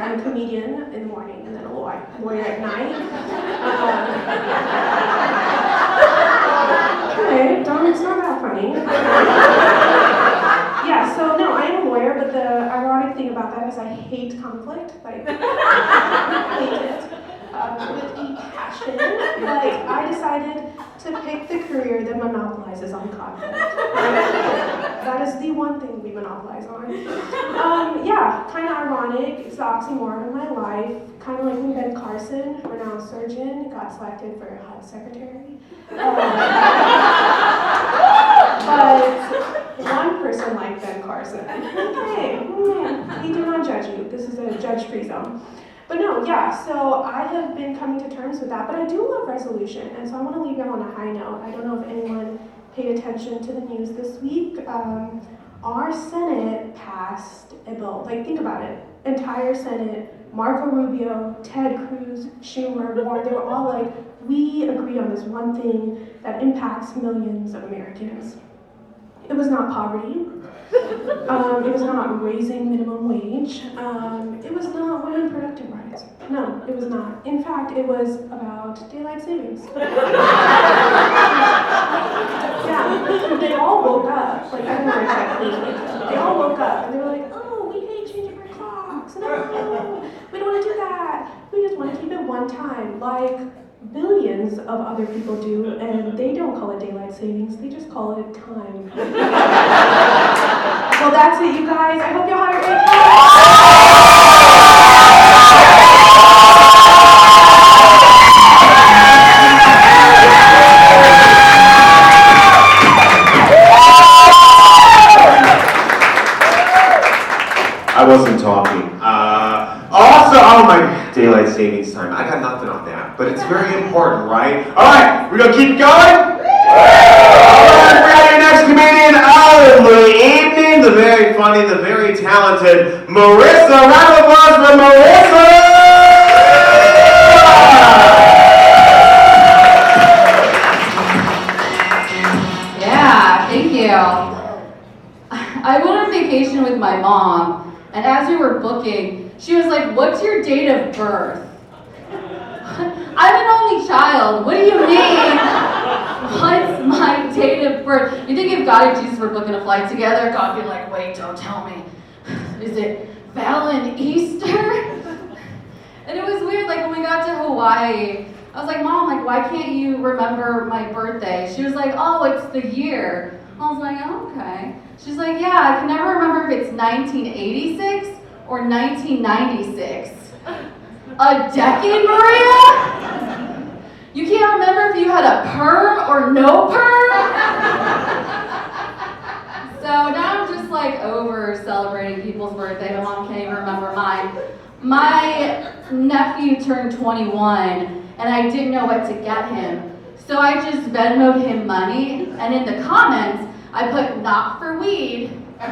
I'm a comedian in the morning and then a lawyer at night. Okay, it's not that funny. Yeah, so no, I am a lawyer, but the ironic thing about that is I hate conflict. Like, I hate it with a passion. Like, I decided to pick the career that monopolizes on conflict. That is the one thing we monopolize on. Yeah, kind of ironic. It's the oxymoron of my life. Kind of like when Ben Carson, renowned surgeon, got selected for HUD secretary. But one person like Ben Carson. Okay, we do not judge you. This is a judge-free zone. But no, yeah, so I have been coming to terms with that, but I do love resolution, and so I want to leave you on a high note. I don't know if anyone paid attention to the news this week. Our Senate passed a bill. Like, think about it. Entire Senate, Marco Rubio, Ted Cruz, Schumer, Warren, they were all like, we agree on this one thing that impacts millions of Americans. It was not poverty. It was not raising minimum wage. It was not women productive rights. No, it was not. In fact, it was about daylight savings. Yeah, they all woke up. Like, I don't know exactly. They all woke up and they were like, oh, we hate changing our clocks. No, we don't want to do that. We just want to keep it one time, like billions of other people do, and they don't call it daylight savings, they just call it time. Well, that's it, you guys. I hope y'all had a great I wasn't talking. Oh my daylight savings time. I got nothing on that, but it's very important, right? All right, we're gonna keep going. All right, we got your next comedian of the evening, the very funny, the very talented Marissa. Round of applause for Marissa. Yeah, thank you. I went on vacation with my mom. And as we were booking, she was like, what's your date of birth? I'm an only child. What do you mean? What's my date of birth? You think if God and Jesus were booking a flight together, God would be like, wait, don't tell me. Is it Val and Easter? And it was weird, like when we got to Hawaii, I was like, Mom, like, why can't you remember my birthday? She was like, oh, it's the year. I was like, oh, okay. She's like, yeah, I can never remember if it's 1986 or 1996. A decade, Maria? You can't remember if you had a perm or no perm? So now I'm just like over celebrating people's birthday. My mom can't even remember mine. My nephew turned 21 and I didn't know what to get him. So I just Venmo'd him money, and in the comments, I put not for weed. But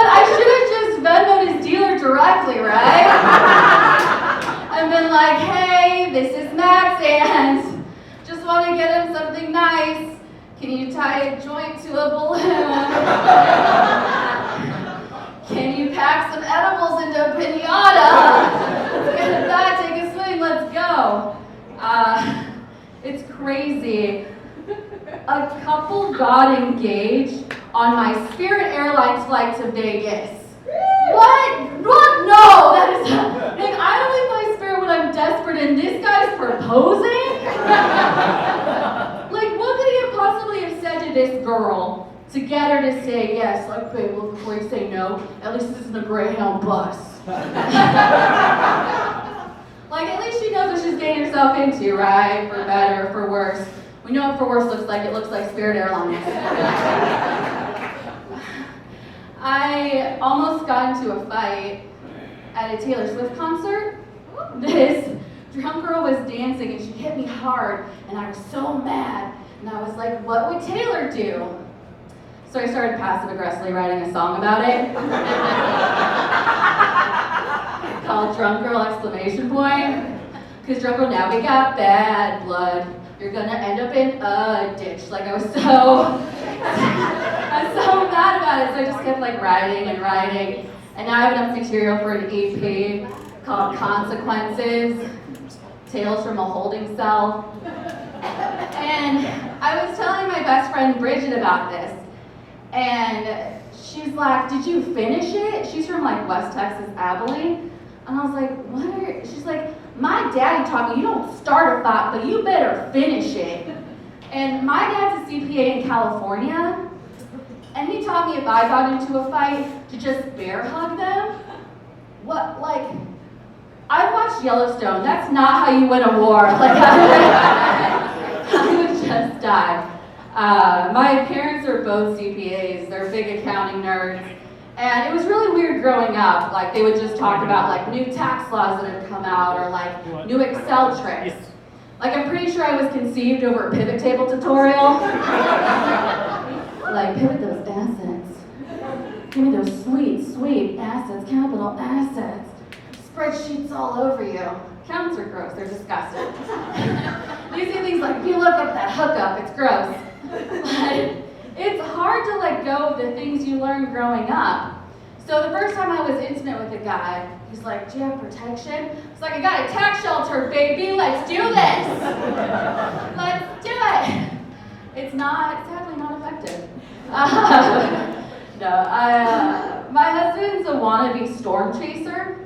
I should have just Venmo'd his dealer directly, right? And been like, hey, this is Max and just want to get him something nice. Can you tie a joint to a balloon? Can you pack some edibles into a pinata? Let's get it back, take a swing, let's go. It's crazy. A couple got engaged on my Spirit Airlines flight to Vegas. What? What? No, that is like, I only fly Spirit when I'm desperate and this guy's proposing? Like, what could he have possibly have said to this girl to get her to say yes? Like, babe, look, before you say no, at least this isn't a Greyhound bus. Like, at least she knows what she's getting herself into, right? For better, for worse. We know what for worse looks like. It looks like Spirit Airlines. I almost got into a fight at a Taylor Swift concert. This drunk girl was dancing and she hit me hard and I was so mad. And I was like, what would Taylor do? So I started passive-aggressively writing a song about it. Called Drunk Girl exclamation point. Because drunk girl, now we got bad blood. You're gonna end up in a ditch. Like I was so I was so mad about it, so I just kept like writing and writing. And now I have enough material for an EP called Consequences, Tales from a Holding Cell. And I was telling my best friend Bridget about this. And she's like, did you finish it? She's from like West Texas, Abilene. And I was like, what are you? She's like, my daddy taught me you don't start a thought, but you better finish it. And my dad's a CPA in California. And he taught me if I got into a fight to just bear hug them. What, like, I've watched Yellowstone. That's not how you win a war. Like, I would just die. My parents are both CPAs. They're big accounting nerds. And it was really weird growing up. Like, they would just talk about like new tax laws that had come out or like new Excel tricks. Like, I'm pretty sure I was conceived over a pivot table tutorial. Like, pivot those assets. Give me those sweet assets, capital assets. Spreadsheets all over you. Accounts are gross, they're disgusting. You see things like, if you look up that hookup, it's gross. But it's hard to let go of the things you learn growing up. So the first time I was intimate with a guy, he's like, do you have protection? It's like, I got a tax shelter, baby, let's do this. Let's do it. It's sadly not effective. My husband's a wannabe storm chaser.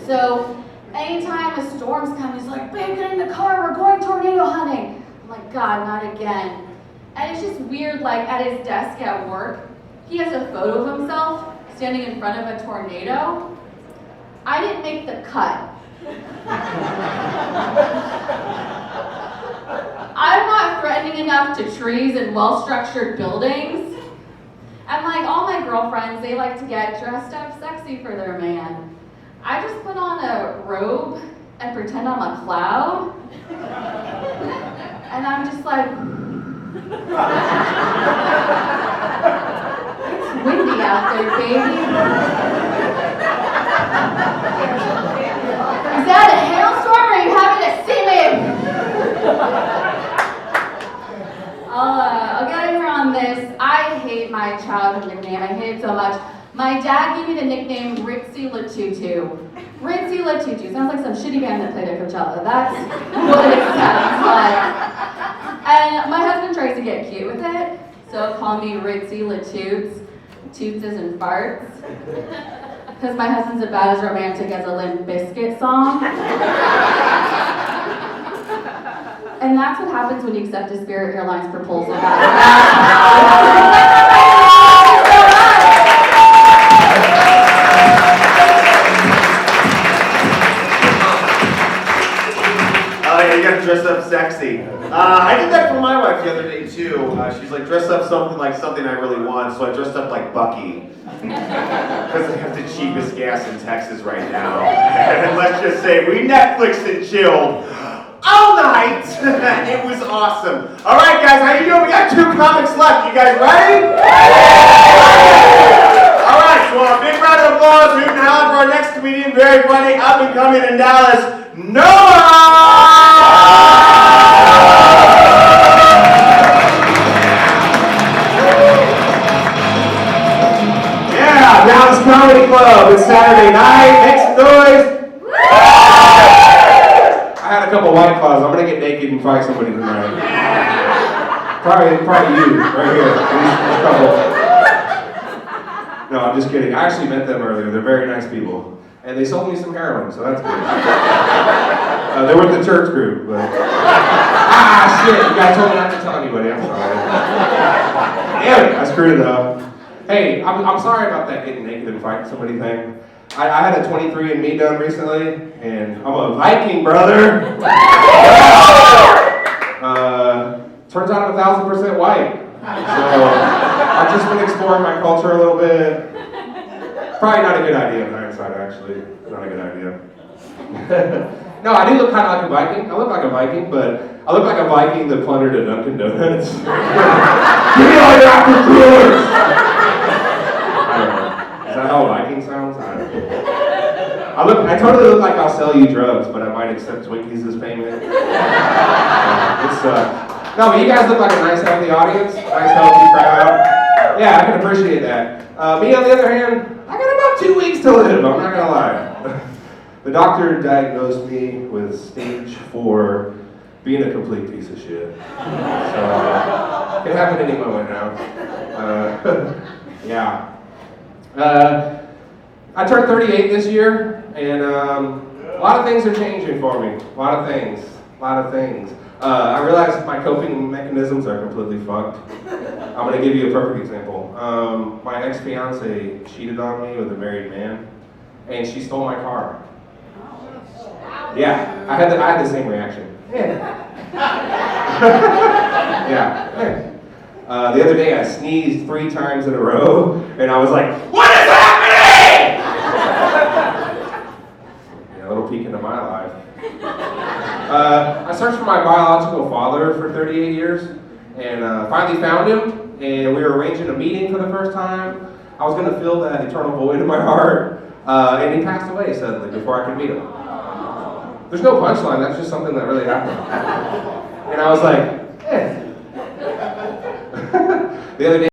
So anytime a storm's coming, he's like, babe, get in the car, we're going tornado hunting. I'm like, God, not again. And it's just weird, like at his desk at work, he has a photo of himself standing in front of a tornado. I didn't make the cut. I'm not threatening enough to trees and well-structured buildings. And like all my girlfriends, they like to get dressed up sexy for their man. I just put on a robe and pretend I'm a cloud. And I'm just like, it's windy out there, baby. Is that a hailstorm or are you having a sea wave? I'll get in here on this. I hate my childhood nickname. I hate it so much. My dad gave me the nickname Ritzy Latutu. Ritzy Latutu. Sounds like some shitty band that played at Coachella. That's what it sounds like. And my husband tries to get cute with it, so call me Ritzy Latoots. Toots as in farts. Because my husband's about as romantic as a Limp Bizkit song. And that's what happens when you accept a Spirit Airlines proposal. You gotta dress up sexy. I did that for my wife the other day too. She's like, dress up something like something I really want, so I dressed up like Bucky. Because they have the cheapest gas in Texas right now. And let's just say, we Netflixed and chilled all night. It was awesome. All right, guys, how you doing? We got 2 comics left. You guys ready? All right, so a big round of applause. We've now for our next comedian, very funny, up and coming in Dallas, Noah! Yeah, Dallas Comedy Club. It's Saturday night. Make some noise. I had a couple White Claws. I'm gonna get naked and fight somebody tonight. Probably you, right here. These couple. No, I'm just kidding. I actually met them earlier. They're very nice people. And they sold me some heroin, so that's good. They're with the church group, but... shit, you guys told me not to tell anybody, I'm sorry. Damn it, I screwed it up. Hey, I'm sorry about that getting naked and fighting somebody thing. I had a 23andMe done recently, and I'm a Viking, brother! Turns out I'm 1,000% white. So, I've just been exploring my culture a little bit. Probably not a good idea in hindsight, actually. Not a good idea. No, I do look kind of like a Viking. I look like a Viking, but I look like a Viking that plundered a Dunkin' Donuts. Give me all your after coolers! I don't know. Is that how a Viking sounds? I don't know. I totally look like I'll sell you drugs, but I might accept Twinkies as payment. No, but you guys look like a nice, healthy audience. Nice, healthy crowd. Yeah, I can appreciate that. Me, on the other hand, I got about 2 weeks to live, I'm not gonna lie. The doctor diagnosed me with stage 4 being a complete piece of shit. So, it can happen any moment now. Yeah. I turned 38 this year, and a lot of things are changing for me. A lot of things. I realized my coping mechanisms are completely fucked. I'm gonna give you a perfect example. My ex-fiance cheated on me with a married man, and she stole my car. Yeah, I had the same reaction. Yeah. Yeah. The other day I sneezed 3 times in a row, and I was like, "What is happening?" Yeah, a little peek into my life. I searched for my biological father for 38 years, and finally found him, and we were arranging a meeting for the first time. I was gonna fill that eternal void in my heart, and he passed away suddenly before I could meet him. There's no punchline, that's just something that really happened. And I was like, eh. The other day,